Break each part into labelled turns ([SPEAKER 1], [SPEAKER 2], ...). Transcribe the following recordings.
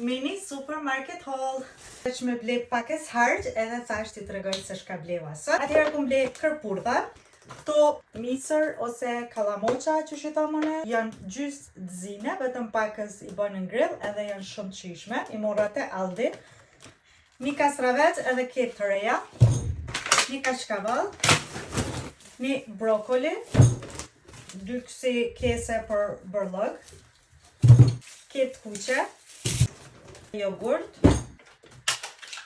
[SPEAKER 1] Mini supermarket haul. Që me ble pakes harq edhe thash t'i tregoj se shka bleva sot. Atëherë ku ble kërpurdha. Këto misër ose kalamoqa që shitamone janë gjysë dzine, vetëm pakës i bënë në grill edhe janë shumë qishme. I mora te Aldi. Një kastravet edhe ketë të reja. Një kashkavall. Një brokoli. 2 kësi kese për bërlëg. Ketë kuqe. Jogurt.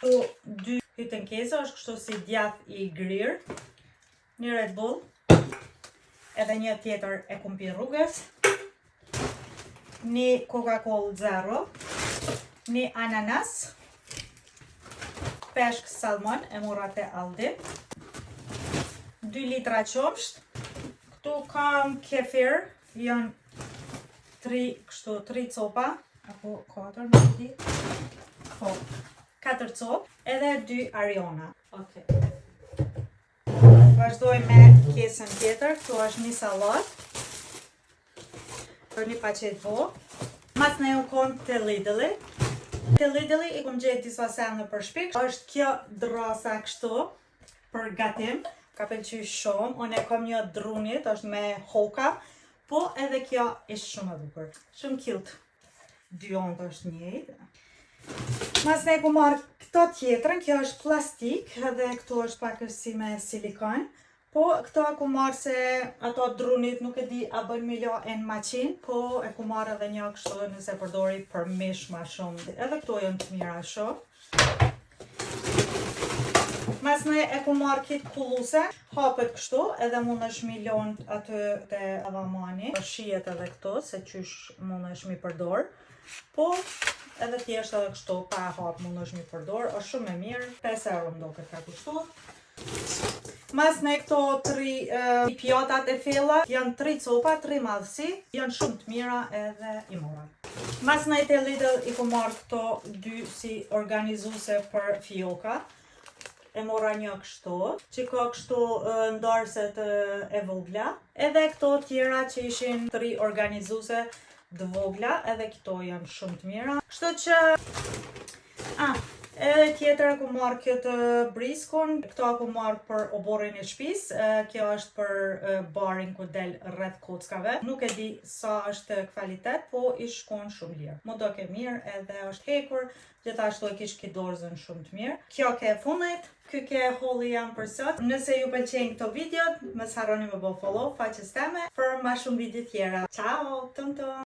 [SPEAKER 1] Këtu 2 hytën kese, është kështu si djath i grirë. Një Red Bull. Edhe një tjetër e kumpi rrugës. Një Coca-Cola Zero. Një ananas. Peshk salmon e mora te Aldi. 2 litra qumsht. Këtu kam kefir, janë 3 copa, apo 4, nuk di. Po, 4 copë, edhe 2 Ariona. Okay. Vazhdoj me pjesën tjetër, këtu është një salat. Për një paqet vo. Mas ne u kom të Lidl-i. Te Lidl-i i kom gjetë disa sende për shpik. Është kjo drasa kështu për gatim. Ka pëlqy shumë. Unë e kom një drunit, është me hoka. Po edhe kjo ishtë shumë e bukur. Shumë cute. 2 ontë është njëjtë. Mas ne ku marrë këto tjetrën, kjo është plastik edhe këtu është pak si me silikon. Po këto ku marrë se ato drunit nuk e di a bën milo e në maqin, po e ku marrë edhe një kështu nëse përdori për mish ma shumë. Edhe këto janë të mira shumë. Mas ne e ku marrë kitë kulluse, hapet kështu edhe mund është milon aty të avamani. Shijet edhe këto, se qysh mund është mi përdor. Po edhe thjesht edhe kështu, pa hap mund është mi përdor, është shumë e mirë, 5 euro ndo këtë ka kushtu. Mas ne këto 3 pjatat e filla, janë 3 copa, 3 madhësi, janë shumë të mira edhe i mora. Mas ne te Lidl i ku marrë këto 2 si organizuse për fioka. E mora një kështu, që ka kështu ndarëset e vogla. Edhe këto tjera që ishin 3 organizuse dë vogla, edhe këto janë shumë të mira. Kështu që... edhe tjetër ku marrë këtë briskun, këto ku marrë për oborin e shpis, kjo është për barin ku del rreth kockave. Nuk e di sa është kvalitet, po i shkon shumë lirë. Mu do ke mirë edhe është hekur, gjithashtu e kish ki dorëzën shumë të mirë. Kjo ke funit, ky ke hauli jam për sot. Nëse ju pëlqejnë këto videot, mos harroni me bë follow faqes teme për ma shumë video tjera. Ciao, tum tum!